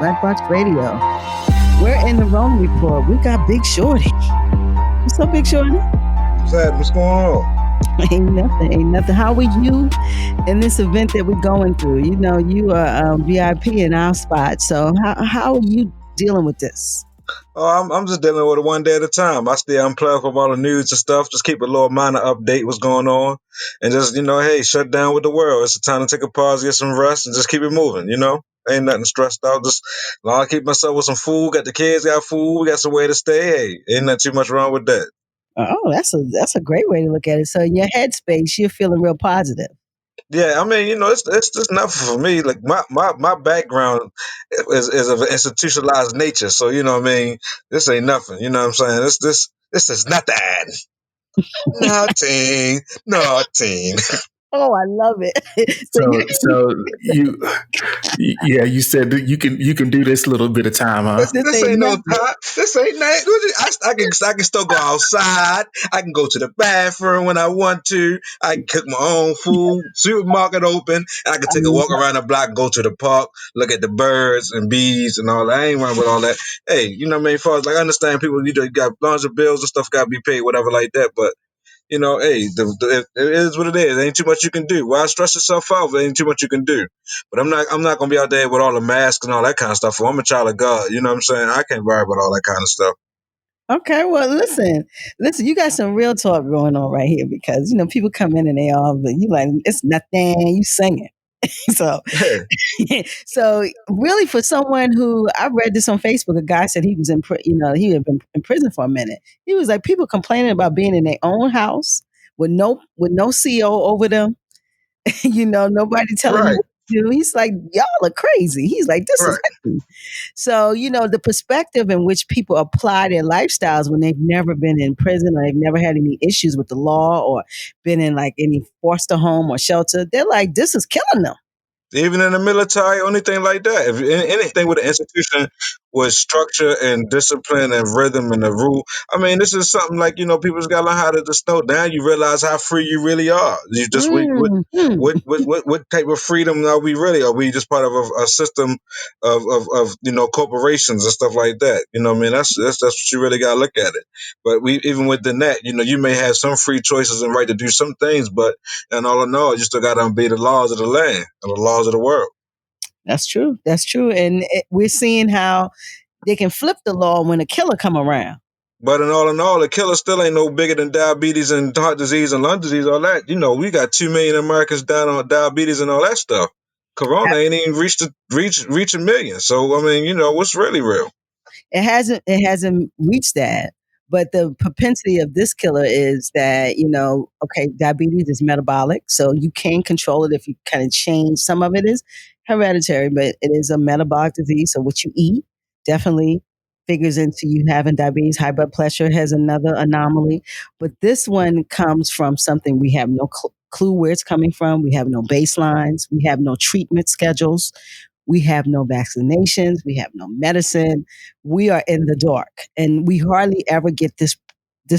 Black Box Radio. We're in the RONAreport. We got Big Shorty. What's up, Big Shorty? What's going on? Ain't nothing. How are you in this event that we're going through? You know, you are VIP in our spot. So how are you dealing with this? Oh, I'm just dealing with it one day at a time. I stay unplugged from all the news and stuff. Just keep a little minor update what's going on, and just hey, shut down with the world. It's a time to take a pause, get some rest, and just keep it moving. Ain't nothing stressed out. Just long I keep myself with some food. Got the kids, got food. We got somewhere to stay. Hey, ain't nothing too much wrong with that. Oh, that's a great way to look at it. So in your headspace, you're feeling real positive. Yeah, I mean, it's just nothing for me. Like my background is of an institutionalized nature. So this ain't nothing. You know what I'm saying? This is nothing. Nothing. Oh, I love it. You said that you can do this little bit of time, huh? This ain't no time. This ain't nothing. I can still go outside. I can go to the bathroom when I want to. I can cook my own food. Supermarket open. I can take a walk around the block, go to the park, look at the birds and bees and all that. I ain't running with all that. Hey, you know what I mean? As far as I understand people, you got laundry bills and stuff got to be paid, whatever like that. But hey, it is what it is. There ain't too much you can do. Why stress yourself out? There ain't too much you can do. But I'm not gonna be out there with all the masks and all that kind of stuff. I'm a child of God. You know what I'm saying? I can't worry about all that kind of stuff. Okay, well, listen, you got some real talk going on right here because people come in and they all, but you like it's nothing. You singing. So, so really, for someone who I read this on Facebook, a guy said he was he had been in prison for a minute. He was like people complaining about being in their own house with no CO over them. Nobody telling you what to do. He's like, y'all are crazy. He's like, this is crazy. So, the perspective in which people apply their lifestyles when they've never been in prison or they've never had any issues with the law or been in like any foster home or shelter, they're like, this is killing them. Even in the military, anything like that. If anything with an institution with structure and discipline and rhythm and a rule, I mean, this is something like people just gotta learn how to just slow down. You realize how free you really are. You just what type of freedom are we really? Are we just part of a system of corporations and stuff like that? You know what I mean? That's what you really gotta look at it. But even within that, you may have some free choices and right to do some things, but and all in all, you still gotta obey the laws of the land and the laws of the world. That's true. And we're seeing how they can flip the law when a killer come around. But in all, the killer still ain't no bigger than diabetes and heart disease and lung disease, all that. We got 2 million Americans down on diabetes and all that stuff. Corona ain't even reach a million. So, I mean, what's really real? It hasn't reached that. But the propensity of this killer is that, diabetes is metabolic. So you can control it if you kind of change. Some of it is hereditary, but it is a metabolic disease. So what you eat definitely figures into you having diabetes. High blood pressure has another anomaly. But this one comes from something we have no clue where it's coming from. We have no baselines. We have no treatment schedules. We have no vaccinations. We have no medicine. We are in the dark, and we hardly ever get this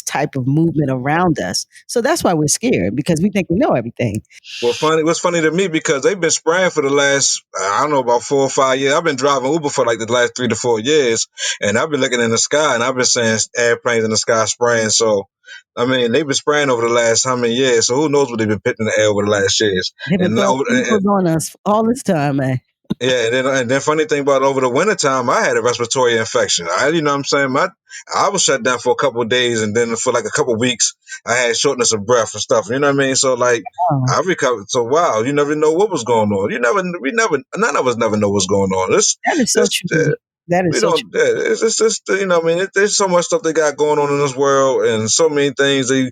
type of movement around us. So that's why we're scared, because we think we know everything. What's funny to me, because they've been spraying for the last, I don't know, about 4 or 5 years. I've been driving Uber for like the last 3 to 4 years, and I've been looking in the sky, and I've been seeing airplanes in the sky spraying. So, I mean, they've been spraying over the last how many years? So who knows what they've been putting in the air over the last years? They've been throwing on us all this time, man. Yeah, and then funny thing about over the wintertime, I had a respiratory infection. You know what I'm saying? I was shut down for a couple of days, and then for like a couple of weeks, I had shortness of breath and stuff. You know what I mean? So like, I recovered. So wow, you never know what was going on. None of us never know what's going on. That is so true. That is so true. It's just there's so much stuff they got going on in this world, and so many things they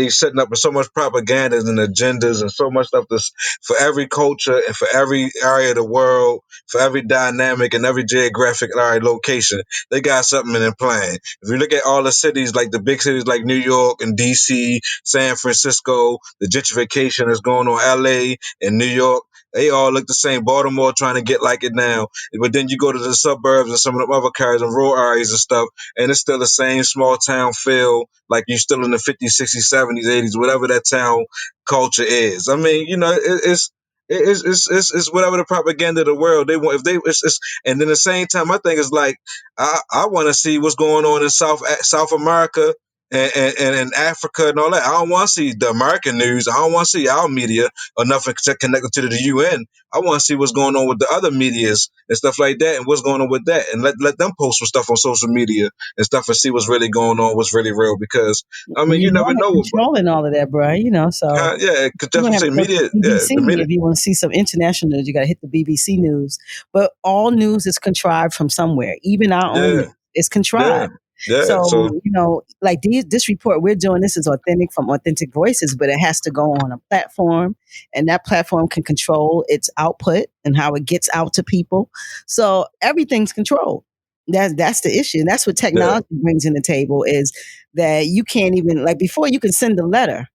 setting up with so much propaganda and agendas and so much stuff that's for every culture and for every area of the world, for every dynamic and every geographic location. They got something in plan. If you look at all the cities, like the big cities like New York and DC, San Francisco, the gentrification that's going on LA and New York, they all look the same. Baltimore trying to get like it now. But then you go to the suburbs and some of the other areas and rural areas and stuff, and it's still the same small town feel, like you're still in the 50s, 60s, 70s, 80s, whatever that town culture is. I mean, it's It's whatever the propaganda of the world they want. If they it's and then at the same time, my thing is like I want to see what's going on in South America and in Africa and all that. I don't want to see the American news. I don't want to see our media or nothing connected to the UN. I want to see what's going on with the other medias and stuff like that, and what's going on with that, and let them post some stuff on social media and stuff and see what's really going on, what's really real. Because I mean, Your you never government know. controlling all of that, bro. So Yeah, could you don't definitely have say to go to media. the Yeah, BBC the media. if you want to see some international news. You got to hit the BBC news. But all news is contrived from somewhere. Even our own Yeah, news is yeah, contrived. yeah. So So like this report we're doing, this is authentic from authentic voices, but it has to go on a platform, and that platform can control its output and how it gets out to people. So everything's controlled. That's the issue. And that's what yeah, technology brings in the table is that you can't even like before you can send a letter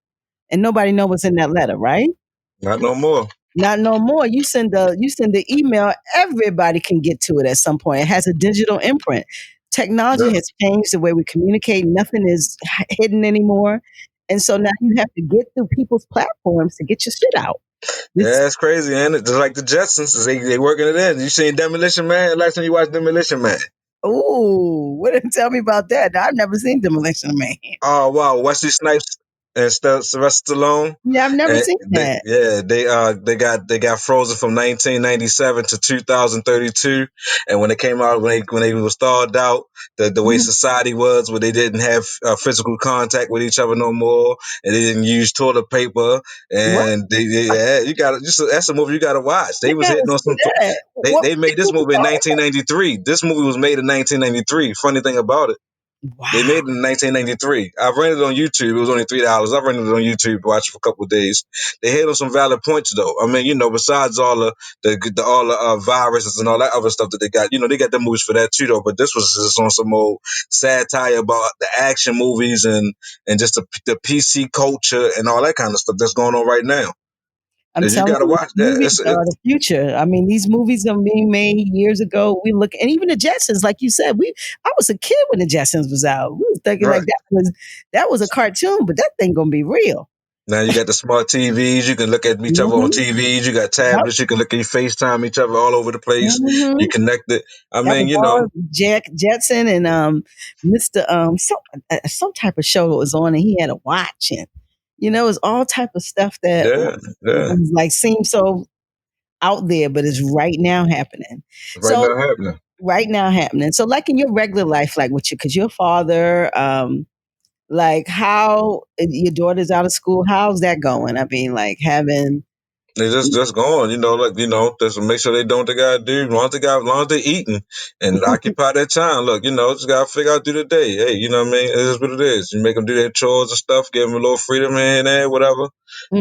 and nobody know what's in that letter, right? not no more. Not no more. You send the email, everybody can get to it at some point. It has a digital imprint. Technology Yeah, has changed the way we communicate. Nothing is hidden anymore. And so now you have to get through people's platforms to get your shit out. This yeah, it's crazy, and it just like the Jetsons, they working it in. You seen Demolition Man? Last time you watched Demolition Man? ooh, what tell me about that? I've never seen Demolition Man. Oh wow, Wesley Snipes and Sylvester Stallone. Yeah, I've never And seen that. they got frozen from 1997 to 2032. And when it came out, when they was thawed out, the way Mhm. society was, where they didn't have physical contact with each other no more, and they didn't use toilet paper, What? and yeah, you got to just that's a movie you got to watch. I They was gotta hitting on see some. that. They What they was the made this movie movie in called? 1993. This movie was made in 1993. Funny thing about it. They Wow. made it in 1993. I rented it on YouTube. It was only $3. I rented it on YouTube to watch it for a couple of days. They hit on some valid points though. I mean, besides all the viruses and all that other stuff that they got, they got the movies for that too though. But this was just on some old satire about the action movies and just the PC culture and all that kind of stuff that's going on right now. I'm And you telling got to you, watch that. movies are the future. I mean, these movies are being made years ago. We look, and even the Jetsons, like you said, I was a kid when the Jetsons was out. We was thinking Right. like that was a cartoon, but that thing gonna be real. Now you got the smart TVs. You can look at each other on Mm-hmm. TVs. You got Yep. tablets. You can look at FaceTime each other all over the place. You Mm-hmm. connect it. I That mean, was all Jack Jetson and Mr. Some type of show that was on, and he had a watch, and it was all type of stuff that yeah, yeah. was like seemed so out there, but it's right now happening. Right So now happening. right now happening. So like in your regular life, like with you, because you're a father, like how your daughter's out of school, how's that going? I mean, like having They just going, just make sure they do what they gotta do. As long as they eating and occupy their time. Look, just gotta figure out through the day. Hey, you know what I mean? It is what it is. You make them do their chores and stuff, give them a little freedom here and there, whatever.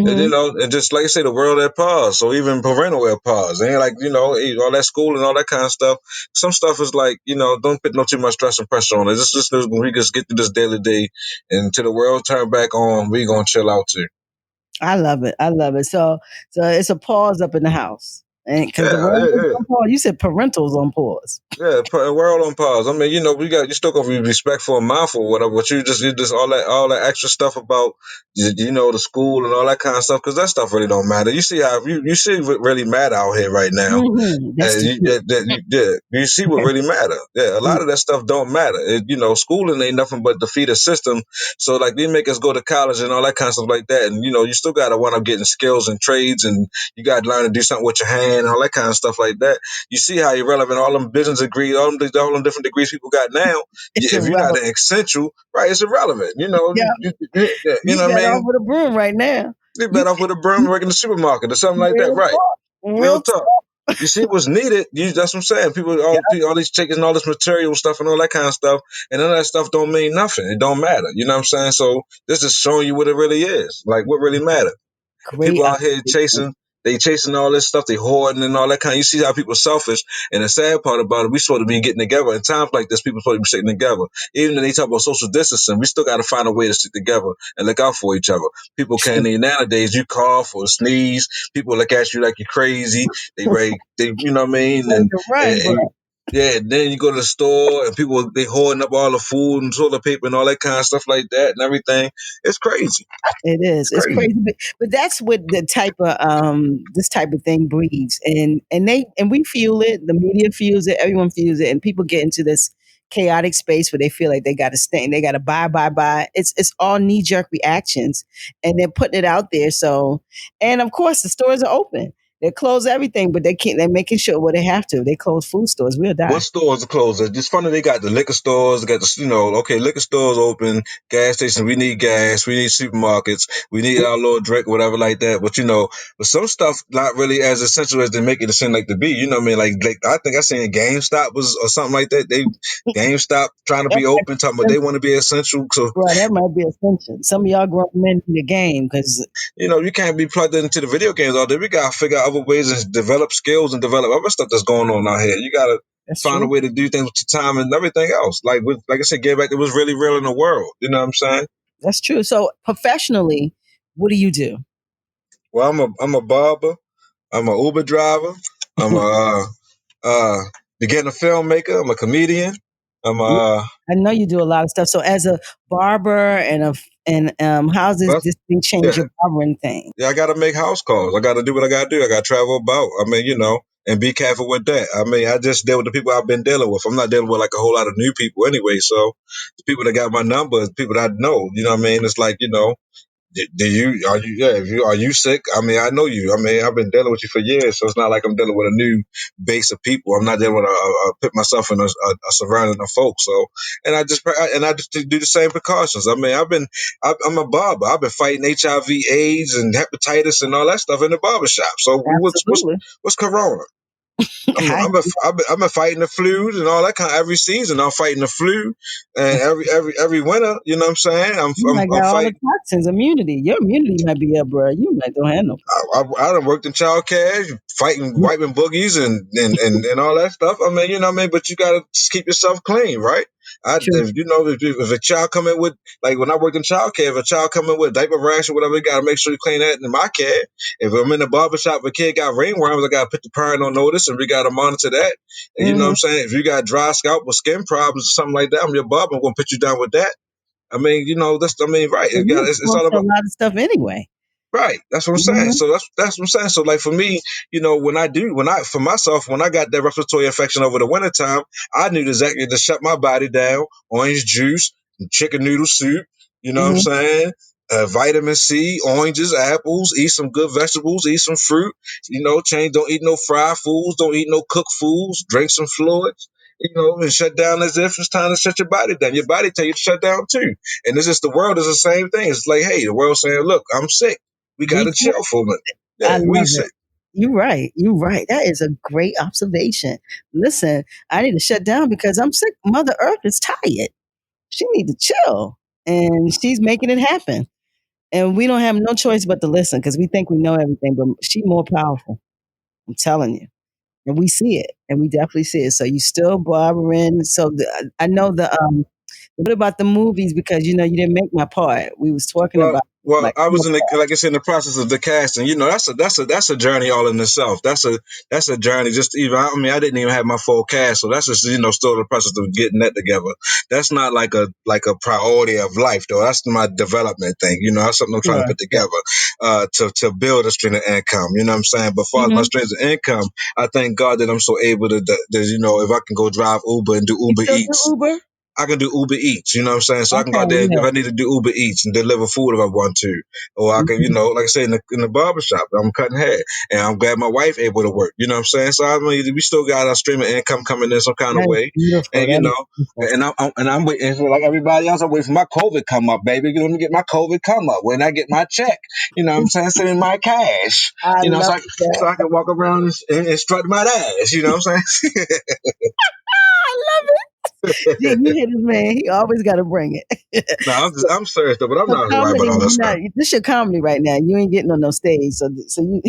And hmm and just like I say, the world at pause. So even parental at pause. It ain't like, all that school and all that kind of stuff. Some stuff is like, don't put no too much stress and pressure on it. Just we just get through this daily day and until the world turn back on, we gonna chill out too. I love it. I love it. So it's a pause up in the house. And because the Yeah, world is yeah, on pause, you said parentals on pause. yeah. Put the world on pause. I mean, you still gonna be respectful and mindful, whatever. But you just all that extra stuff about, the school and all that kind of stuff, because that stuff really don't matter. You see how you see what really matter out here right now. That's And the you, truth. you see what really matter. Yeah, a lot of that stuff don't matter. Schooling ain't nothing but defeat a system. So like they make us go to college and all that kind of stuff like that. And you still gotta wind up getting skills and trades, and you gotta learn to do something with your hand and all that kind of stuff like that. You see how irrelevant all them business degrees, all them different degrees people got now. It's If you're not irrelevant. an essential, right, it's irrelevant. Yeah, You you know what I better off mean? with a broom right now. You're You better off with a broom working in the supermarket or something like that, real right? talk. Real Real talk. talk. You see what's needed. That's what I'm saying. Yeah, All these chickens and all this material stuff and all that kind of stuff, and none of that stuff don't mean nothing. It don't matter. You know what I'm saying? So this is showing you what it really is. Like what really matters. great People out here observation. chasing all this stuff, they hoarding and all that kind of. You see how people selfish. And the sad part about it, we supposed to be getting together. In times like this, people supposed to be sticking together. Even when they talk about social distancing, we still got to find a way to stick together and look out for each other. People can't even nowadays. You cough or sneeze, people look at you like you're crazy. They, you know what I mean? Ready And, to run, and bro. Yeah, and then you go to the store and people they hoarding up all the food and toilet paper and all that kind of stuff like that and everything. It's crazy. It is. It's It's crazy. crazy, but that's what the type of this type of thing breeds, and we feel it. The media feels it. Everyone feels it, and people get into this chaotic space where they feel like they got to stay, they got to buy. It's all knee jerk reactions, and they're putting it out there. So, and of course, the stores are open. They close everything, but they can't. They're making sure they have to. They close food stores. We'll What die. stores are closed? It's just funny they got the liquor stores, they got the okay, liquor stores open, gas stations, we need gas, we need supermarkets, we need our little drink, whatever like that. But but some stuff not really as essential as they make it seem like to be. You know what I mean? Like I think I seen GameStop was or something like that. GameStop trying to That be open, talking about might, they want to be essential. So bro, that might be assumption. Some of y'all grown men in the game because you can't be plugged into the video games all day. We gotta figure out other ways and develop skills and develop other stuff that's going on out here. You gotta that's find a true. way to do things with your time and everything else. Like I said, get back to what's really real in the world. You know what I'm saying? That's true. So professionally, what do you do? Well, I'm a barber. I'm a Uber driver. I'm a beginner filmmaker. I'm a comedian. I'm a I know you do a lot of stuff. So as a barber how's well, this thing change yeah. your barbering thing? Yeah, I got to make house calls. I got to do what I got to do. I got to travel about. I mean, and be careful with that. I mean, I just deal with the people I've been dealing with. I'm not dealing with like a whole lot of new people anyway. So the people that got my number, the people that I know, you know what I mean? It's like, do you are you yeah if you are you sick? I mean, I know you. I mean, I've been dealing with you for years, so it's not like I'm dealing with a new base of people. I'm not dealing with put myself in a surrounding of folks. So, and I just do the same precautions. I mean, I'm a barber. I've been fighting HIV/AIDS and hepatitis and all that stuff in the barber shop. So Absolutely. what's corona? I'm I, I'm a, I'm a fighting the flu and all that kind. Every season, I'm fighting the flu, and every winter, you know what I'm saying? you might I'm got all the fighting. toxins, immunity. Your immunity might be up, bro. You might don't have no I done worked in childcare, fighting, problem. wiping boogies and all that stuff. I mean, you know what I mean? But you got to keep yourself clean, right? True. If a child come in with, like when I worked in childcare, if a child come in with a diaper rash or whatever, you got to make sure you clean that in my care. If I'm in the barber shop, if a kid got ringworms, I got to put the parent on notice and we got to monitor that. And you know what Hmm. I'm saying? If you got dry scalp or skin problems or something like that, I'm your barber. I'm going to put you down with that. I mean, right. Well, you It's all exposed to a about. lot of stuff anyway. Right. That's what I'm saying. Hmm. So that's what I'm saying. So like for me, for myself, when I got that respiratory infection over the wintertime, I knew exactly to shut my body down, orange juice, chicken noodle soup, you know what I'm Hmm. saying? Vitamin C, oranges, apples, eat some good vegetables, eat some fruit, don't eat no fried foods, don't eat no cooked foods, drink some fluids, and shut down as if it's time to shut your body down. Your body tell you to shut down too. And it's just the world is the same thing. It's like, hey, the world's saying, look, I'm sick. We got We to chill for a minute. I Yeah, we love it. sick. You're right. You're right. That is a great observation. Listen, I need to shut down because I'm sick. Mother Earth is tired. She need to chill, and she's making it happen. And we don't have no choice but to listen because we think we know everything, but she more powerful. I'm telling you, and we see it, and we definitely see it. So you still barbering. So I know the what about the movies? Because you didn't make my part. We was talking Well, about well, like I was like I said, in the process of the casting. That's a journey all in itself. That's a journey. Just even, I mean, I didn't even have my full cast, so that's just still the process of getting that together. That's not like a priority of life though. That's my development thing. That's something I'm trying to sure, put sure. together to build a stream of income. You know what I'm saying? But as far as my Hmm. streams of income, I thank God that I'm so able if I can go drive Uber and do You Uber still do Eats. Uber? I can do Uber Eats, you know what I'm saying? So I can go Okay, out there if yeah. I need to do Uber Eats and deliver food if I want to. Or I can, Mhm. like I said, in the barber shop, I'm cutting hair. And I'm glad my wife able to work, you know what I'm saying? So I mean, we still got our stream of income coming in some kind of That is way. beautiful. And, That is beautiful. I'm waiting for like everybody else, I'm waiting for my COVID come up, baby. Let me get my COVID come up. When I get my check, you know what I'm saying? Send me my cash, I love so that. I can walk around and strut my ass, you know what I'm saying? I love it. Yeah, you hear this man. He always got to bring it. No, I'm serious though, but I'm So not worried comedy, about all that you stuff. not this your comedy right now. You ain't getting on no stage, so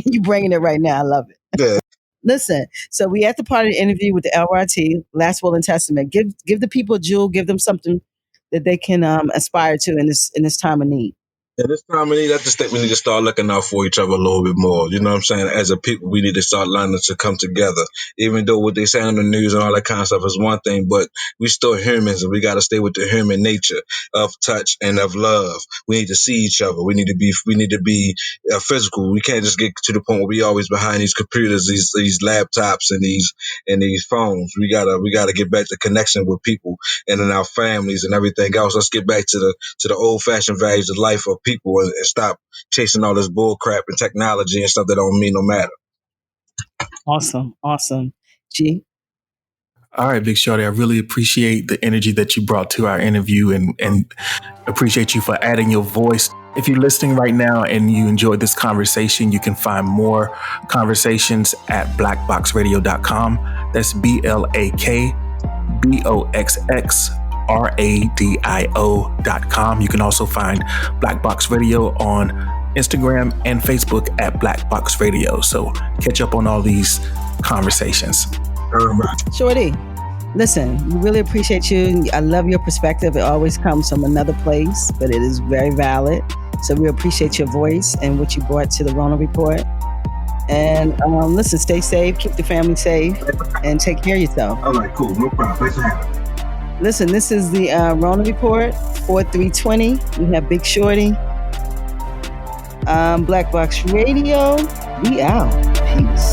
you bringing it right now. I love it. Yeah. Listen, so we at the part of the interview with the LRT, Last Will and Testament. Give the people a jewel. Give them something that they can aspire to in this time of need. At this time, I just think we need to start looking out for each other a little bit more. You know what I'm saying? As a people, we need to start learning to come together. Even though what they say on the news and all that kind of stuff is one thing, but we still humans, and we got to stay with the human nature of touch and of love. We need to see each other. We need to be physical. We can't just get to the point where we always behind these computers, these laptops, and these phones. We gotta get back to connection with people and in our families and everything else. Let's get back to the old fashioned values of life of people and stop chasing all this bull crap and technology and stuff that don't mean no matter. Awesome. G. All right, Big Shorty, I really appreciate the energy that you brought to our interview and appreciate you for adding your voice. If you're listening right now and you enjoyed this conversation, you can find more conversations at blackboxradio.com. That's BLAKBOXXRADIO.com. You can also find Black Box Radio on Instagram and Facebook at Black Box Radio. So catch up on all these conversations. Shorty, listen, we really appreciate you. I love your perspective. It always comes from another place, but it is very valid. So we appreciate your voice and what you brought to the Rona Report. And listen, stay safe, keep the family safe, and take care of yourself. All right, cool. No problem. Thanks for having me. Listen, this is the Rona Report, 4320. We have Big Shorty. Black Box Radio. We out. Peace.